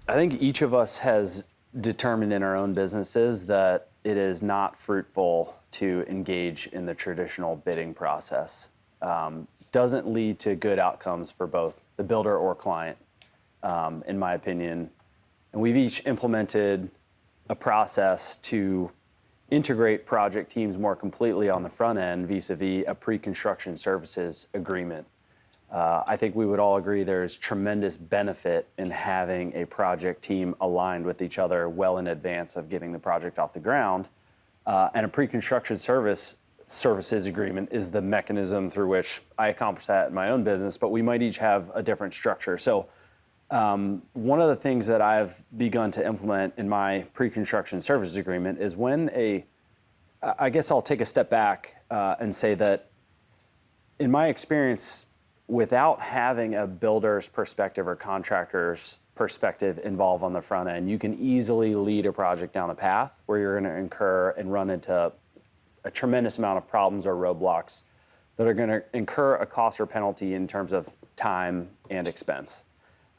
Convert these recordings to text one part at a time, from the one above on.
I think each of us has determined in our own businesses that it is not fruitful to engage in the traditional bidding process. Doesn't lead to good outcomes for both the builder or client, in my opinion. And we've each implemented a process to integrate project teams more completely on the front end vis-a-vis a pre-construction services agreement. I think we would all agree there's tremendous benefit in having a project team aligned with each other well in advance of getting the project off the ground. And a pre-construction services agreement is the mechanism through which I accomplish that in my own business, but we might each have a different structure. So one of the things that I've begun to implement in my pre-construction services agreement is I guess I'll take a step back and say that in my experience, without having a builder's perspective or contractor's perspective involved on the front end, you can easily lead a project down a path where you're going to incur and run into a tremendous amount of problems or roadblocks that are going to incur a cost or penalty in terms of time and expense.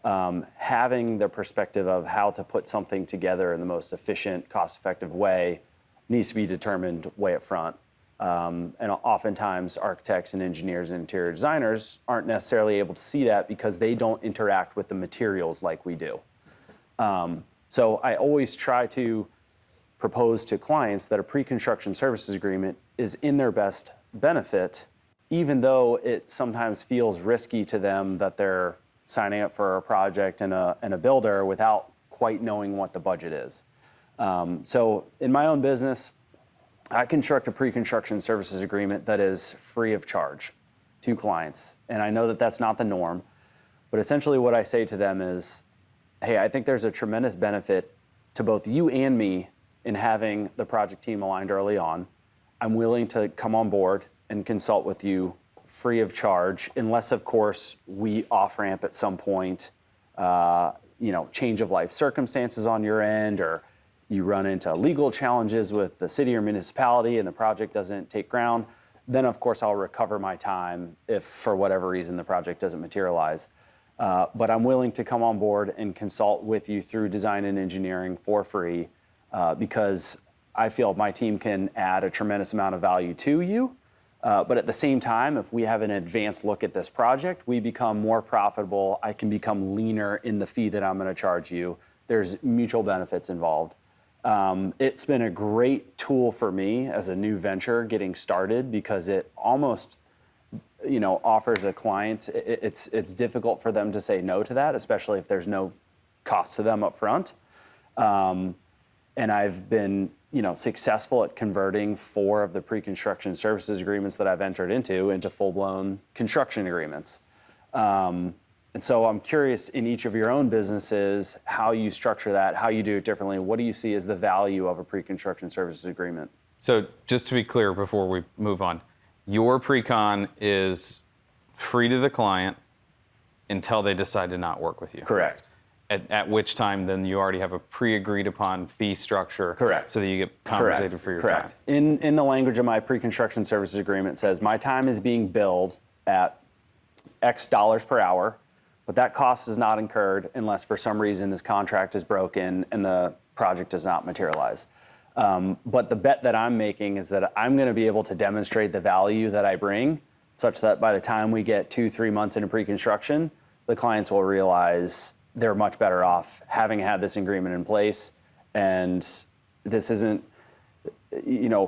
Having the perspective of how to put something together in the most efficient, cost-effective way needs to be determined way up front. And oftentimes architects and engineers and interior designers aren't necessarily able to see that because they don't interact with the materials like we do. So I always try to propose to clients that a pre-construction services agreement is in their best benefit, even though it sometimes feels risky to them that they're signing up for a project and a builder without quite knowing what the budget is. So in my own business, I construct a pre-construction services agreement that is free of charge to clients. And I know that that's not the norm, but essentially what I say to them is, hey, I think there's a tremendous benefit to both you and me in having the project team aligned early on. I'm willing to come on board and consult with you free of charge, unless of course we off-ramp at some point, change of life circumstances on your end, or you run into legal challenges with the city or municipality and the project doesn't take ground, then of course I'll recover my time if for whatever reason the project doesn't materialize. But I'm willing to come on board and consult with you through design and engineering for free because I feel my team can add a tremendous amount of value to you. But at the same time, if we have an advanced look at this project, we become more profitable. I can become leaner in the fee that I'm going to charge you. There's mutual benefits involved. It's been a great tool for me as a new venture getting started because it almost, offers a client. It's difficult for them to say no to that, especially if there's no cost to them up front. And I've been, successful at converting 4 of the pre-construction services agreements that I've entered into full-blown construction agreements. And so I'm curious in each of your own businesses, how you structure that, how you do it differently. What do you see as the value of a pre-construction services agreement? So just to be clear before we move on, your pre-con is free to the client until they decide to not work with you. Correct. At which time then you already have a pre-agreed upon fee structure. Correct. So that you get compensated for your Correct. time. In the language of my pre-construction services agreement, it says my time is being billed at X dollars per hour, but that cost is not incurred unless for some reason this contract is broken and the project does not materialize. But the bet that I'm making is that I'm going to be able to demonstrate the value that I bring such that by the time we get 2-3 months into pre-construction, the clients will realize they're much better off having had this agreement in place. And this isn't,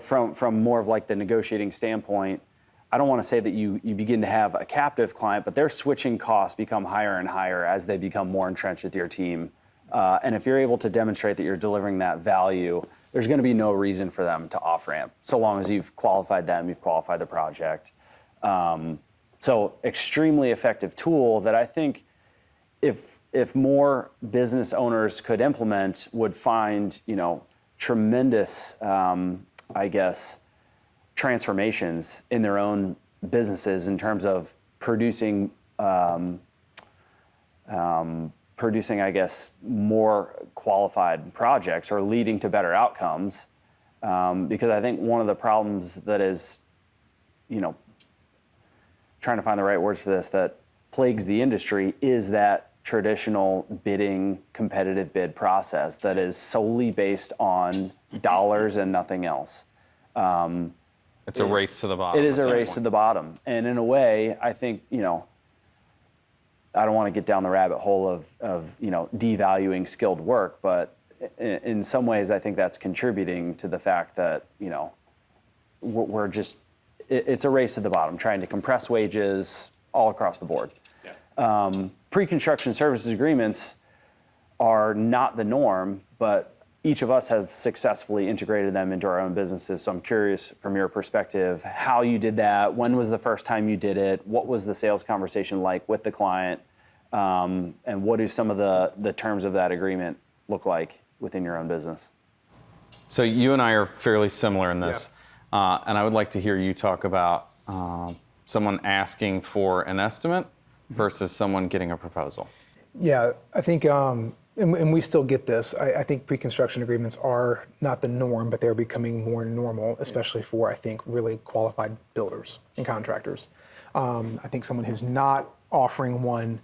from more of like the negotiating standpoint, I don't want to say that you begin to have a captive client, but their switching costs become higher and higher as they become more entrenched with your team. And if you're able to demonstrate that you're delivering that value, there's going to be no reason for them to off-ramp, so long as you've qualified them, you've qualified the project. So extremely effective tool that I think if more business owners could implement, would find, tremendous, transformations in their own businesses in terms of producing, more qualified projects or leading to better outcomes. Because I think one of the problems that is, trying to find the right words for this, that plagues the industry is that traditional bidding, competitive bid process that is solely based on dollars and nothing else. It's a race to the bottom. It is a race to the bottom. And in a way, I think, I don't want to get down the rabbit hole of devaluing skilled work, but in some ways, I think that's contributing to the fact that, we're just, it's a race to the bottom, trying to compress wages all across the board. Yeah. Pre-construction services agreements are not the norm, but each of us has successfully integrated them into our own businesses. So I'm curious from your perspective, how you did that. When was the first time you did it? What was the sales conversation like with the client? And what do some of the terms of that agreement look like within your own business? So you and I are fairly similar in this. Yeah. And I would like to hear you talk about someone asking for an estimate versus someone getting a proposal. Yeah, I think, and we still get this, I think pre-construction agreements are not the norm, but they're becoming more normal, especially for, I think, really qualified builders and contractors. I think someone who's not offering one,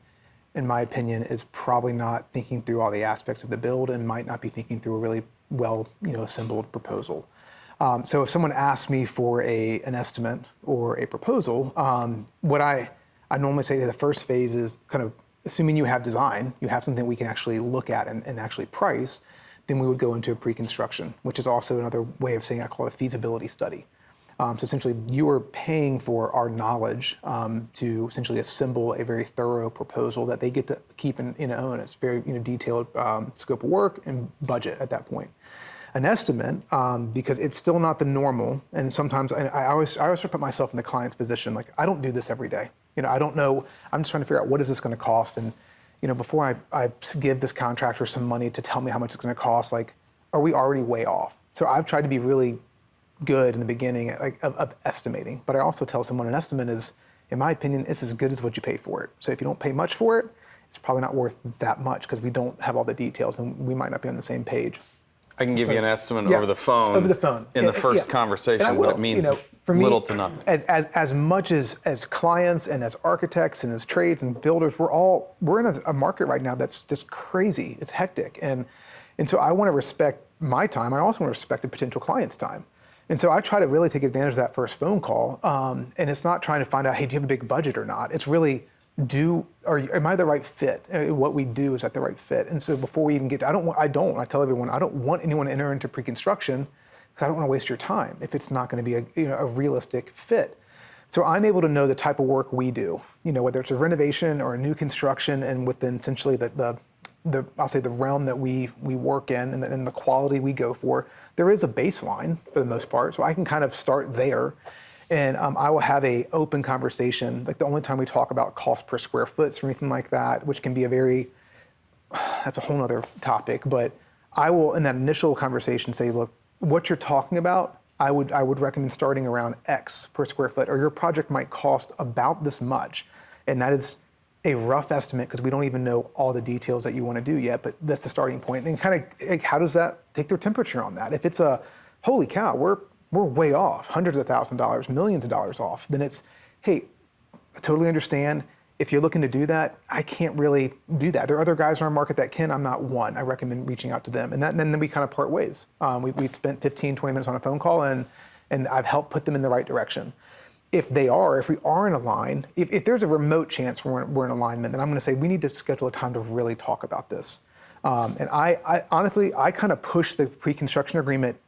in my opinion, is probably not thinking through all the aspects of the build and might not be thinking through a really well, assembled proposal. So if someone asks me for an estimate or a proposal, what I normally say that the first phase is kind of assuming you have design, you have something we can actually look at and actually price, then we would go into a pre-construction, which is also another way of saying, I call it a feasibility study. So essentially you are paying for our knowledge to essentially assemble a very thorough proposal that they get to keep in own. It's very detailed scope of work and budget at that point. An estimate, because it's still not the normal, and sometimes I always put myself in the client's position. Like, I don't do this every day. I don't know. I'm just trying to figure out what is this going to cost, and before I give this contractor some money to tell me how much it's going to cost, like, are we already way off? So I've tried to be really good in the beginning of estimating, but I also tell someone an estimate is, in my opinion, it's as good as what you pay for it. So if you don't pay much for it, it's probably not worth that much because we don't have all the details and we might not be on the same page. I can give you an estimate over the phone. Over the phone. In the first conversation, but it means for me, little to nothing. As much as clients and as architects and as trades and builders, we're in a market right now that's just crazy. It's hectic, and so I want to respect my time. I also want to respect the potential client's time, and so I try to really take advantage of that first phone call. And it's not trying to find out, hey, do you have a big budget or not? It's really, am I the right fit? What we do, is that the right fit? And so before we even get to, I tell everyone, I don't want anyone to enter into pre-construction because I don't want to waste your time if it's not going to be a realistic fit. So I'm able to know the type of work we do, whether it's a renovation or a new construction, and within essentially I'll say the realm that we work in and the quality we go for, there is a baseline for the most part. So I can kind of start there. And I will have a open conversation. Like, the only time we talk about cost per square foot or anything like that, which can be that's a whole nother topic. But I will, in that initial conversation, say, look, what you're talking about, I would recommend starting around X per square foot, or your project might cost about this much. And that is a rough estimate because we don't even know all the details that you want to do yet, but that's the starting point. And kind of, how does that take their temperature on that? If it's holy cow, we're way off, hundreds of thousands of dollars, millions of dollars off, then it's, hey, I totally understand. If you're looking to do that, I can't really do that. There are other guys in our market that can. I'm not one. I recommend reaching out to them. And then we kind of part ways. We spent 15, 20 minutes on a phone call, and I've helped put them in the right direction. If we are in a line, if there's a remote chance we're in alignment, then I'm going to say we need to schedule a time to really talk about this. And I honestly, I kind of push the pre-construction agreement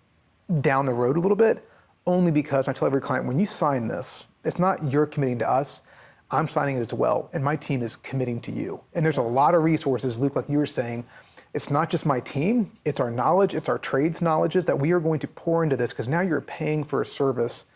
down the road a little bit, only because I tell every client, when you sign this, it's not you're committing to us, I'm signing it as well, and my team is committing to you. And there's a lot of resources, Luke, like you were saying, it's not just my team, it's our knowledge, it's our trades knowledges that we are going to pour into this, because now you're paying for a service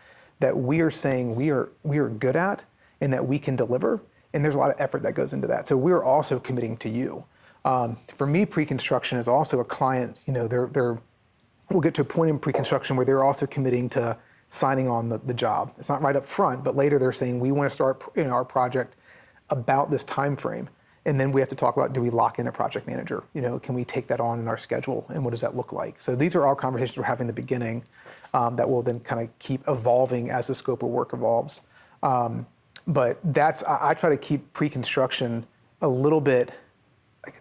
that we are saying we are good at and that we can deliver, and there's a lot of effort that goes into that. So we're also committing to you. For me, pre-construction is also a client, we'll get to a point in pre-construction where they're also committing to signing on the job. It's not right up front, but later they're saying, we want to start our project about this time frame. And then we have to talk about, do we lock in a project manager? Can we take that on in our schedule, and what does that look like? So these are all conversations we're having in the beginning that will then kind of keep evolving as the scope of work evolves. But I try to keep pre-construction a little bit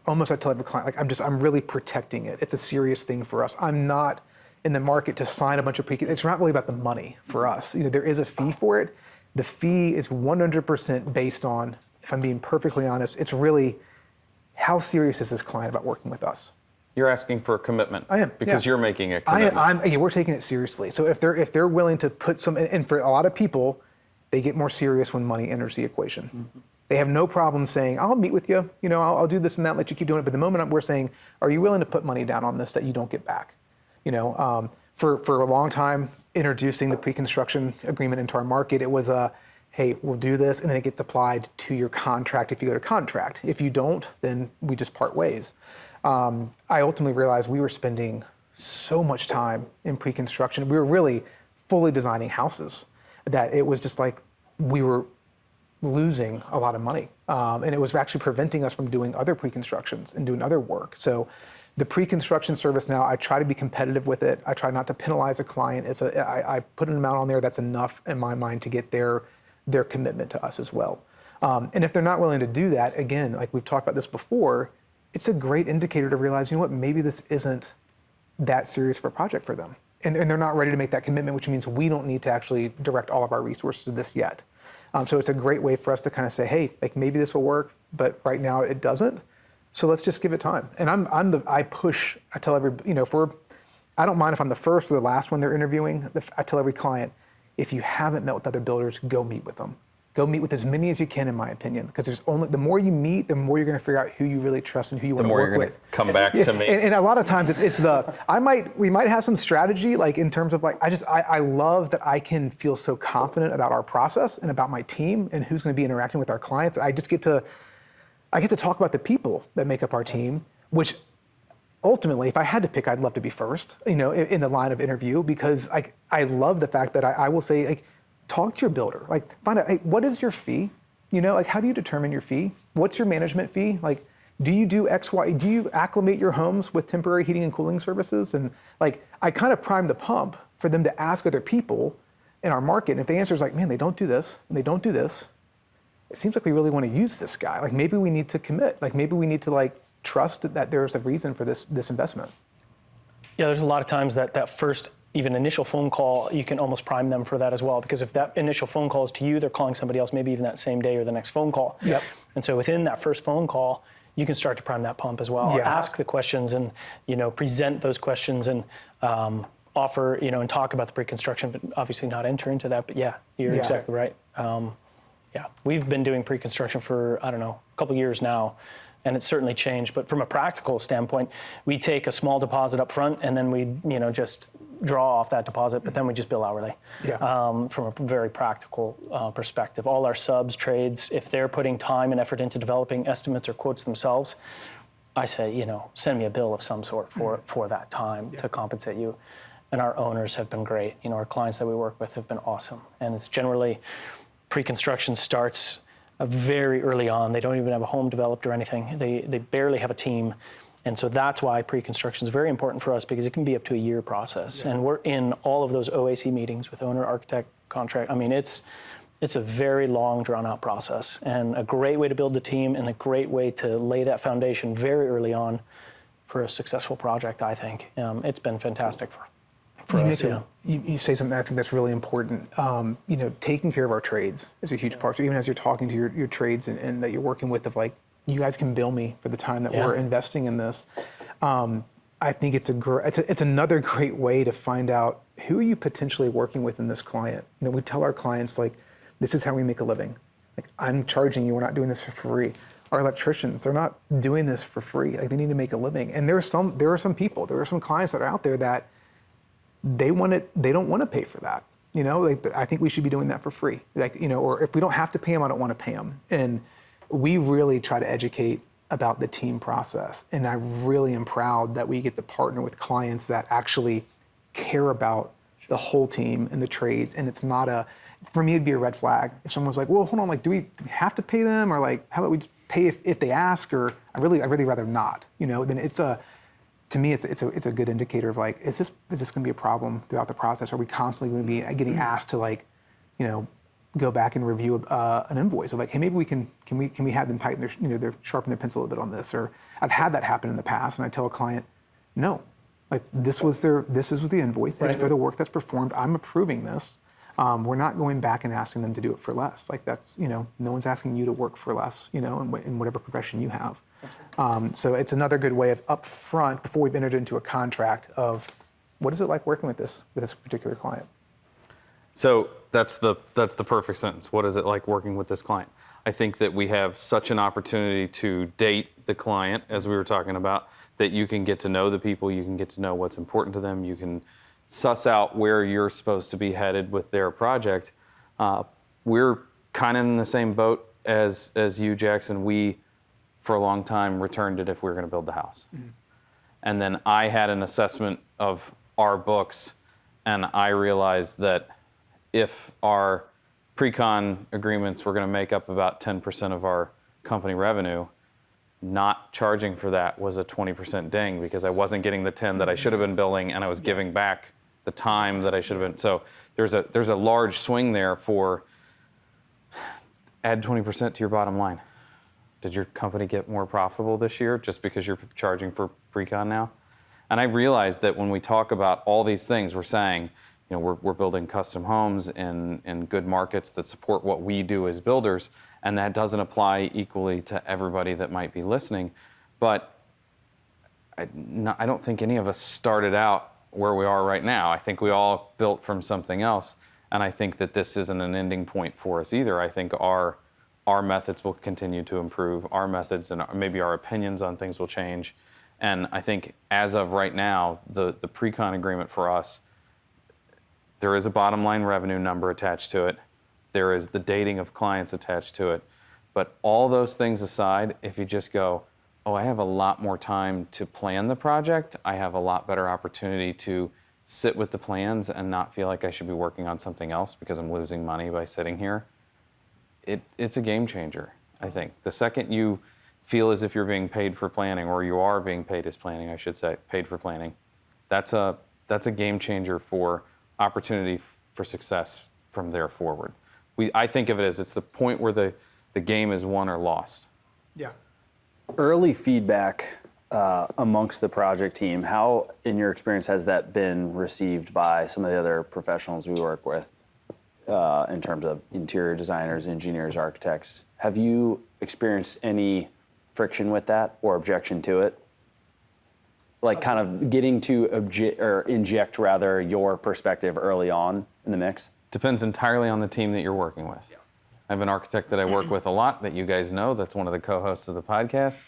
almost I tell every client, I'm really protecting it. It's a serious thing for us. I'm not in the market to sign a bunch of it's not really about the money for us. There is a fee for it. The fee is 100% based on, if I'm being perfectly honest, it's really how serious is this client about working with us? You're asking for a commitment. I am, because yeah. you're making a commitment. We're taking it seriously. So if they're willing to put some, and for a lot of people, they get more serious when money enters the equation. Mm-hmm. They have no problem saying, I'll meet with you, I'll do this and that, let you keep doing it. But the moment we're saying, are you willing to put money down on this that you don't get back? For a long time, introducing the pre-construction agreement into our market, it was hey, we'll do this, and then it gets applied to your contract if you go to contract. If you don't, then we just part ways. I ultimately realized we were spending so much time in pre-construction. We were really fully designing houses that it was just like we were losing a lot of money. And it was actually preventing us from doing other pre-constructions and doing other work. So the pre-construction service now, I try to be competitive with it. I try not to penalize a client. I put an amount on there that's enough in my mind to get their commitment to us as well. And if they're not willing to do that, again, like we've talked about this before, it's a great indicator to realize, maybe this isn't that serious of a project for them. And they're not ready to make that commitment, which means we don't need to actually direct all of our resources to this yet. So it's a great way for us to kind of say, hey, like maybe this will work, but right now it doesn't. So let's just give it time. And I tell every, I don't mind if I'm the first or the last one they're interviewing. I tell every client, if you haven't met with other builders, go meet with them. Go meet with as many as you can, in my opinion, because the more you meet, the more you're going to figure out who you really trust and who you want to work with. The more you're going to come back to me. And a lot of times we might have some strategy, like in terms of I love that I can feel so confident about our process and about my team and who's going to be interacting with our clients. I get to talk about the people that make up our team, which ultimately, if I had to pick, I'd love to be first, in the line of interview, because I love the fact that I will say, talk to your builder, find out, hey, what is your fee? How do you determine your fee? What's your management fee? Do you do X, Y? Do you acclimate your homes with temporary heating and cooling services? And I kind of prime the pump for them to ask other people in our market. And if the answer is man, they don't do this and they don't do this, it seems like we really want to use this guy. Maybe we need to commit. Maybe we need to trust that there's a reason for this investment. Yeah, there's a lot of times that first even initial phone call, you can almost prime them for that as well, because if that initial phone call is to you, they're calling somebody else, maybe even that same day or the next phone call. Yep. And so within that first phone call, you can start to prime that pump as well. Yeah. Ask the questions and present those questions and offer and talk about the pre-construction, but obviously not enter into that. But yeah, you're exactly right. Yeah, we've been doing pre-construction for a couple years now, and it's certainly changed. But from a practical standpoint, we take a small deposit up front, and then we just draw off that deposit, but then we just bill hourly. Yeah. From a very practical perspective. All our subs, trades, if they're putting time and effort into developing estimates or quotes themselves, I say, send me a bill of some sort for that time to compensate you. And our owners have been great. Our clients that we work with have been awesome. And it's generally, pre-construction starts very early on. They don't even have a home developed or anything. They barely have a team. And so that's why pre-construction is very important for us, because it can be up to a year process. Yeah. And we're in all of those OAC meetings with owner, architect, contract. I mean, it's a very long, drawn-out process, and a great way to build the team and a great way to lay that foundation very early on for a successful project, I think. It's been fantastic for us. You say something I think that's really important. Taking care of our trades is a huge part. So even as you're talking to your trades and that you're working with, you guys can bill me for the time that we're investing in this. I think it's another great way to find out who are you potentially working with in this client. We tell our clients, this is how we make a living. I'm charging you, we're not doing this for free. Our electricians, they're not doing this for free. They need to make a living. And there are some clients that are out there that they don't want to pay for that. I think we should be doing that for free. Or if we don't have to pay them, I don't want to pay them. And we really try to educate about the team process. And I really am proud that we get to partner with clients that actually care about the whole team and the trades. And it's not for me, it'd be a red flag. If someone's like, well, hold on, do we have to pay them? Or how about we just pay if they ask? Or I'd really rather not, then to me, it's a good indicator of is this going to be a problem throughout the process? Are we constantly going to be getting asked to go back and review an invoice of like, hey, maybe can we have them tighten their sharpen their pencil a bit on this? Or I've had that happen in the past, and I tell a client, no, like this is the invoice. It's for the work that's performed. I'm approving this. We're not going back and asking them to do it for less. Like that's, no one's asking you to work for less, in whatever profession you have. So it's another good way of upfront, before we've entered into a contract, of what is it like working with this particular client? So that's the perfect sentence. What is it like working with this client? I think that we have such an opportunity to date the client, as we were talking about, that you can get to know the people, you can get to know what's important to them, you can suss out where you're supposed to be headed with their project. We're kind of in the same boat as you, Jackson. We, for a long time, returned it if we were going to build the house. Mm-hmm. And then I had an assessment of our books, and I realized that if our pre-con agreements were going to make up about 10% of our company revenue, not charging for that was a 20% ding, because I wasn't getting the 10 that I should have been billing, and I was giving back the time that I should have been. So there's a large swing there for add 20% to your bottom line. Did your company get more profitable this year just because you're charging for pre-con now? And I realized that when we talk about all these things, we're saying, we're building custom homes in good markets that support what we do as builders, and that doesn't apply equally to everybody that might be listening. But I don't think any of us started out where we are right now. I think we all built from something else, and I think that this isn't an ending point for us either. I think our methods will continue to improve. Our methods and maybe our opinions on things will change. And I think as of right now, the pre-con agreement for us, there is a bottom line revenue number attached to it. There is the dating of clients attached to it. But all those things aside, if you just go, oh, I have a lot more time to plan the project, I have a lot better opportunity to sit with the plans and not feel like I should be working on something else because I'm losing money by sitting here, it's a game changer, I think. The second you feel as if you're being paid for planning, or you are being paid as planning, I should say, paid for planning, that's a game changer for opportunity for success from there forward. I think of it as it's the point where the game is won or lost. Yeah. Early feedback amongst the project team, how, in your experience, has that been received by some of the other professionals we work with in terms of interior designers, engineers, architects? Have you experienced any friction with that or objection to it? Like kind of getting to inject rather your perspective early on in the mix? Depends entirely on the team that you're working with. Yeah. I have an architect that I work with a lot that you guys know, that's one of the co-hosts of the podcast.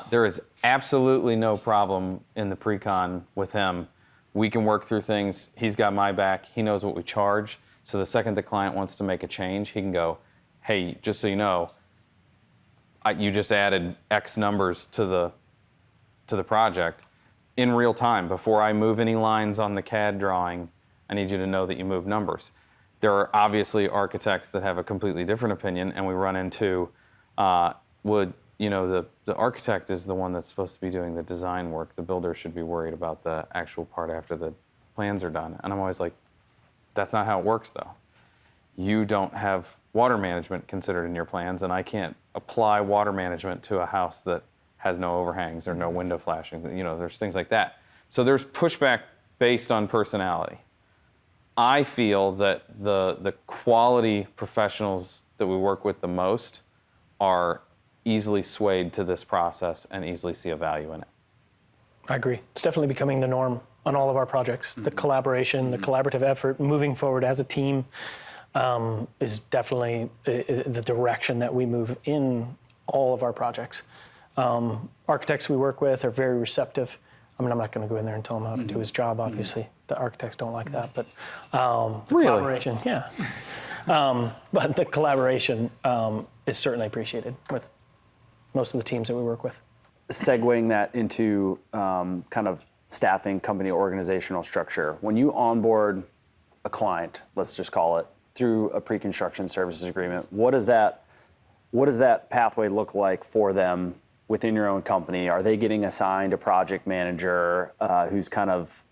There is absolutely no problem in the pre-con with him. We can work through things. He's got my back. He knows what we charge. So the second the client wants to make a change, he can go, hey, just so you know, you just added X numbers to the project in real time. Before I move any lines on the CAD drawing, I need you to know that you moved numbers. There are obviously architects that have a completely different opinion, and we run into, the architect is the one that's supposed to be doing the design work. The builder should be worried about the actual part after the plans are done. And I'm always like, that's not how it works though. You don't have water management considered in your plans, and I can't apply water management to a house that has no overhangs or no window flashing. There's things like that. So there's pushback based on personality. I feel that the quality professionals that we work with the most are easily swayed to this process and easily see a value in it. I agree. It's definitely becoming the norm on all of our projects. The collaboration, the collaborative effort, moving forward as a team is definitely the direction that we move in all of our projects. Architects we work with are very receptive. I mean, I'm not going to go in there and tell him how to do his job, obviously. The architects don't like that, but the collaboration, yeah. But the collaboration is certainly appreciated with most of the teams that we work with. Segueing that into kind of staffing, company organizational structure. When you onboard a client, let's just call it, through a pre-construction services agreement, what does that pathway look like for them within your own company? Are they getting assigned a project manager who's kind of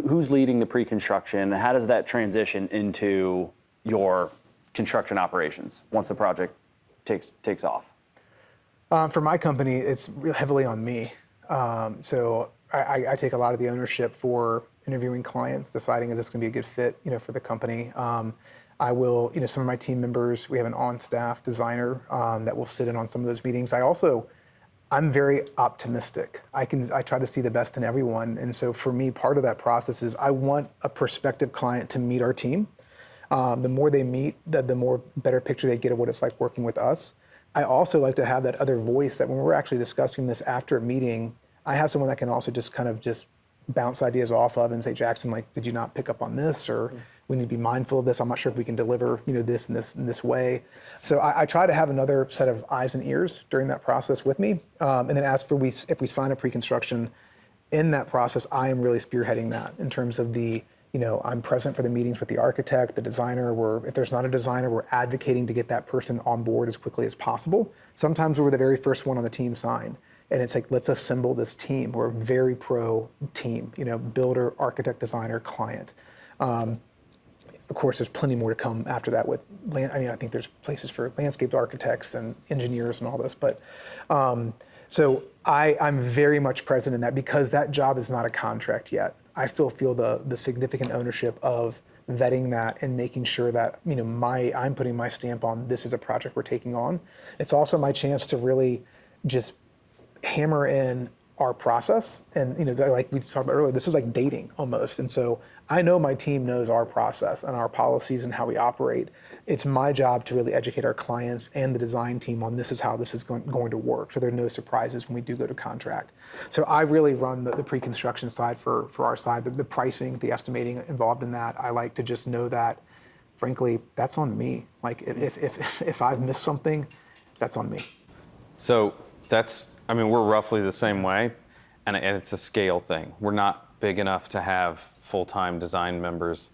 who's leading the pre-construction? How does that transition into your construction operations once the project takes off? For my company, it's heavily on me. So I take a lot of the ownership for interviewing clients, deciding if this going to be a good fit, for the company. I will, some of my team members, we have an on-staff designer that will sit in on some of those meetings. I'm very optimistic. I try to see the best in everyone. And so for me, part of that process is I want a prospective client to meet our team. The more they meet, the more better picture they get of what it's like working with us. I also like to have that other voice that when we're actually discussing this after a meeting, I have someone that can also just kind of just bounce ideas off of and say, Jackson, like, did you not pick up on this? Or we need to be mindful of this. I'm not sure if we can deliver, this and this in this way. So I try to have another set of eyes and ears during that process with me. And then as for if we sign a pre-construction, in that process, I am really spearheading that in terms of I'm present for the meetings with the architect, the designer. If there's not a designer, we're advocating to get that person on board as quickly as possible. Sometimes we're the very first one on the team signed. And it's like, let's assemble this team. We're a very pro team, builder, architect, designer, client. Of course, there's plenty more to come after that with I think there's places for landscape architects and engineers and all this. But so I'm very much present in that because that job is not a contract yet. I still feel the significant ownership of vetting that and making sure that I'm putting my stamp on this is a project we're taking on. It's also my chance to really just hammer in our process. And like we talked about earlier, this is like dating almost. And so I know my team knows our process and our policies and how we operate. It's my job to really educate our clients and the design team on this is how this is going to work. So there are no surprises when we do go to contract. So I really run the pre-construction side for our side, the pricing, the estimating involved in that. I like to just know that, frankly, that's on me. Like if I've missed something, that's on me. So we're roughly the same way, and it's a scale thing. We're not big enough to have full-time design members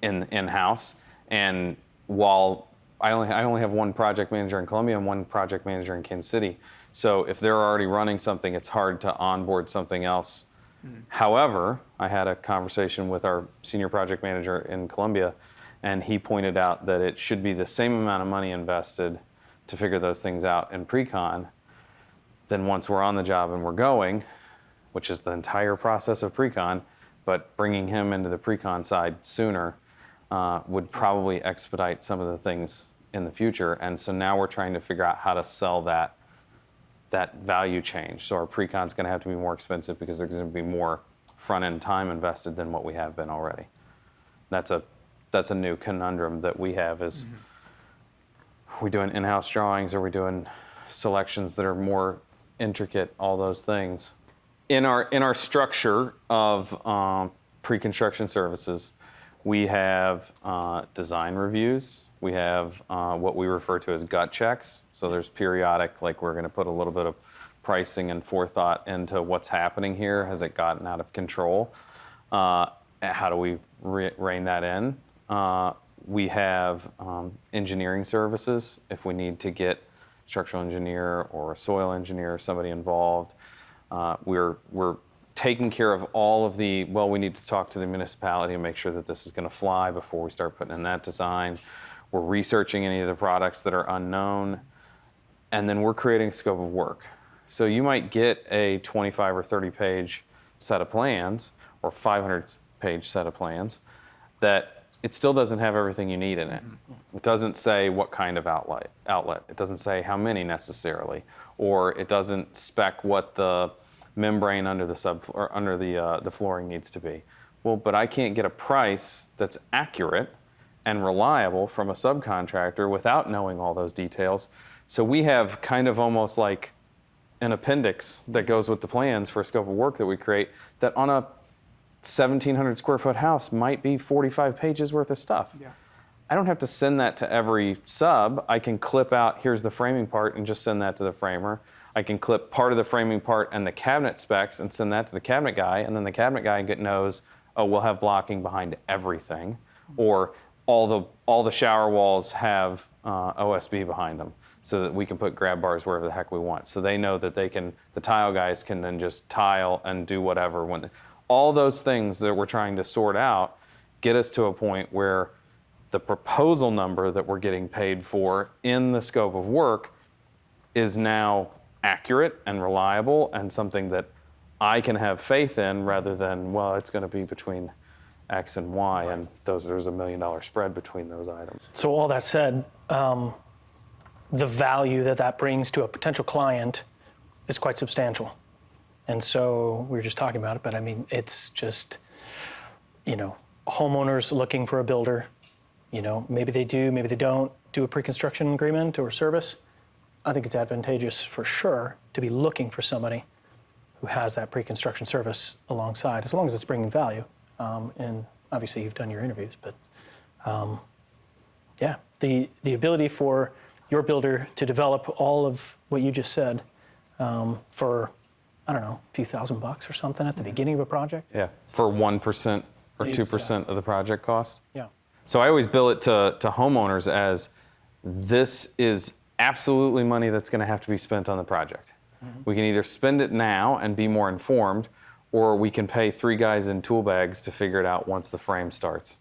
in-house. And while I only have one project manager in Columbia and one project manager in Kansas City, so if they're already running something, it's hard to onboard something else. However, I had a conversation with our senior project manager in Columbia, and he pointed out that it should be the same amount of money invested to figure those things out in pre-con than once we're on the job and we're going, which is the entire process of pre-con, but bringing him into the pre-con side sooner would probably expedite some of the things in the future. And so now we're trying to figure out how to sell that value change. So our pre-con is going to have to be more expensive because there's going to be more front-end time invested than what we have been already. That's a new conundrum that we have is, are we doing in-house drawings? Are we doing selections that are more intricate? All those things. In our structure of pre-construction services, we have design reviews. We have what we refer to as gut checks. So there's periodic, like we're going to put a little bit of pricing and forethought into what's happening here. Has it gotten out of control? How do we rein that in? We have engineering services if we need to get a structural engineer or a soil engineer or somebody involved. We're taking care of all of we need to talk to the municipality and make sure that this is going to fly before we start putting in that design. We're researching any of the products that are unknown, and then we're creating a scope of work. So you might get a 25 or 30 page set of plans or 500 page set of plans that it still doesn't have everything you need in it. It doesn't say what kind of outlet. It doesn't say how many necessarily, or it doesn't spec what the membrane under the flooring needs to be. Well, but I can't get a price that's accurate and reliable from a subcontractor without knowing all those details. So we have kind of almost like an appendix that goes with the plans for a scope of work that we create that on a 1,700 square foot house might be 45 pages worth of stuff. Yeah. I don't have to send that to every sub. I can clip out, here's the framing part, and just send that to the framer. I can clip part of the framing part and the cabinet specs and send that to the cabinet guy, and then the cabinet guy knows, oh, we'll have blocking behind everything, or all the shower walls have OSB behind them, so that we can put grab bars wherever the heck we want. So they know that the tile guys can then just tile and do whatever. All those things that we're trying to sort out get us to a point where the proposal number that we're getting paid for in the scope of work is now accurate and reliable and something that I can have faith in, rather than, well, it's going to be between X and Y, and there's $1 million spread between those items. So all that said, the value that brings to a potential client is quite substantial. And so we were just talking about it, but I mean, it's just, homeowners looking for a builder, maybe they do, maybe they don't do a pre-construction agreement or service. I think it's advantageous for sure to be looking for somebody who has that pre-construction service alongside, as long as it's bringing value. And obviously you've done your interviews, but yeah, the ability for your builder to develop all of what you just said for, I don't know, a few $1,000 or something at the beginning of a project. Yeah, for 1% or 2% of the project cost. Yeah. So I always bill it to homeowners as, this is absolutely money that's going to have to be spent on the project. We can either spend it now and be more informed, or we can pay 3 guys in tool bags to figure it out once the frame starts.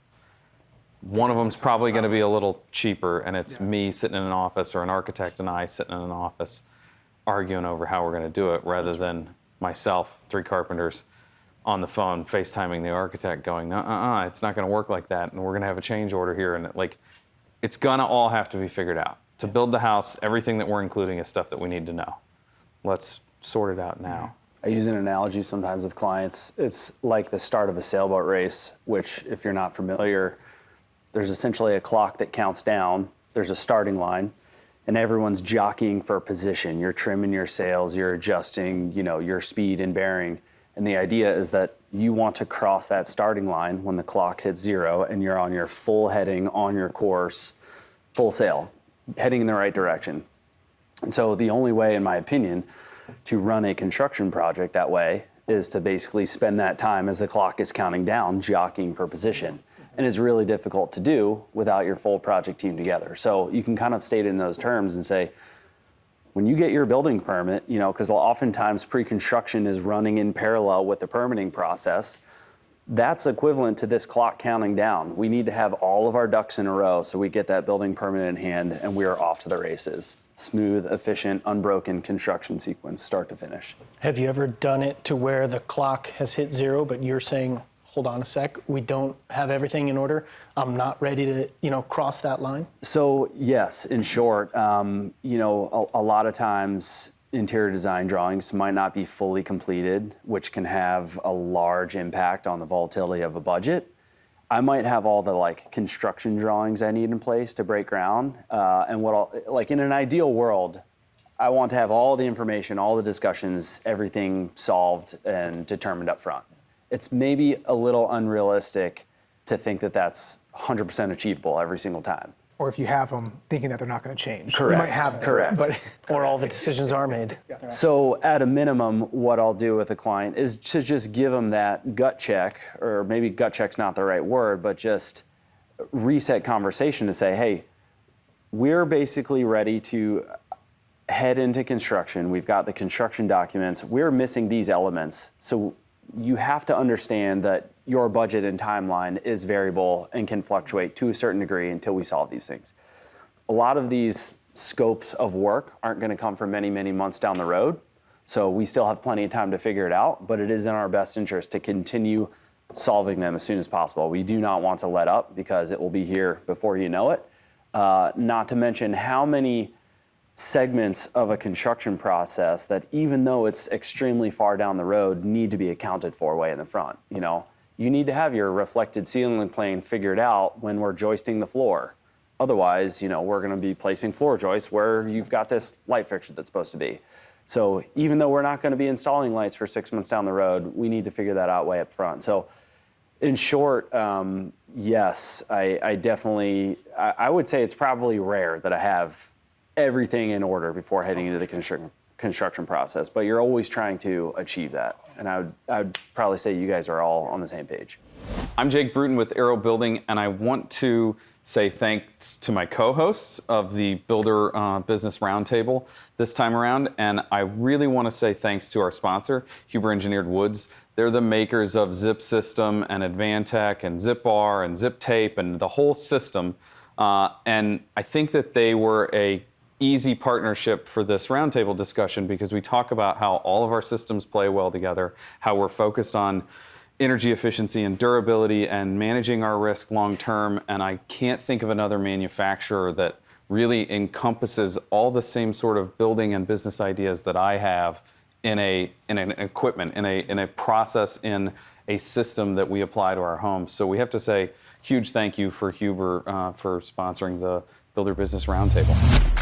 One of them's probably going to be a little cheaper, and it's me sitting in an office, or an architect and I sitting in an office arguing over how we're going to do it, rather than myself, 3 carpenters on the phone FaceTiming the architect going, it's not going to work like that, and we're going to have a change order here, and it's going to all have to be figured out. To build the house, everything that we're including is stuff that we need to know. Let's sort it out now. I use an analogy sometimes with clients. It's like the start of a sailboat race, which, if you're not familiar, there's essentially a clock that counts down. There's a starting line, and everyone's jockeying for position. You're trimming your sails, you're adjusting, your speed and bearing. And the idea is that you want to cross that starting line when the clock hits 0, and you're on your full heading, on your course, full sail, heading in the right direction. And so the only way, in my opinion, to run a construction project that way is to basically spend that time as the clock is counting down, jockeying for position. And it's really difficult to do without your full project team together. So you can kind of state it in those terms and say, when you get your building permit, because oftentimes pre-construction is running in parallel with the permitting process, that's equivalent to this clock counting down. We need to have all of our ducks in a row so we get that building permit in hand and we are off to the races. Smooth, efficient, unbroken construction sequence, start to finish. Have you ever done it to where the clock has hit 0, but you're saying, hold on a sec, we don't have everything in order, I'm not ready to, cross that line? So yes, in short, a lot of times interior design drawings might not be fully completed, which can have a large impact on the volatility of a budget. I might have all the construction drawings I need in place to break ground. And in an ideal world, I want to have all the information, all the discussions, everything solved and determined up front. It's maybe a little unrealistic to think that that's 100% achievable every single time. Or if you have them, thinking that they're not going to change. Correct. You might have them, Correct. but Or all the decisions are made. So at a minimum, what I'll do with a client is to just give them that gut check, or maybe gut check's not the right word, but just reset conversation to say, hey, we're basically ready to head into construction. We've got the construction documents. We're missing these elements. So you have to understand that your budget and timeline is variable and can fluctuate to a certain degree until we solve these things. A lot of these scopes of work aren't going to come for many, many months down the road. So we still have plenty of time to figure it out, but it is in our best interest to continue solving them as soon as possible. We do not want to let up because it will be here before you know it. Not to mention how many segments of a construction process that, even though it's extremely far down the road, need to be accounted for way in the front. You need to have your reflected ceiling plane figured out when we're joisting the floor. Otherwise, we're going to be placing floor joists where you've got this light fixture that's supposed to be. So even though we're not going to be installing lights for 6 months down the road, we need to figure that out way up front. So in short, yes, I definitely, I would say it's probably rare that I have everything in order before heading into the construction process, but you're always trying to achieve that. And I would probably say you guys are all on the same page. I'm Jake Bruton with Aero Building, and I want to say thanks to my co-hosts of the Builder Business Roundtable this time around. And I really want to say thanks to our sponsor, Huber Engineered Woods. They're the makers of Zip System and Advantech and Zip Bar and Zip Tape and the whole system. And I think that they were a easy partnership for this roundtable discussion because we talk about how all of our systems play well together, how we're focused on energy efficiency and durability and managing our risk long term. And I can't think of another manufacturer that really encompasses all the same sort of building and business ideas that I have in an equipment, in a process, in a system that we apply to our homes. So we have to say huge thank you for Huber for sponsoring the Builder Business Roundtable.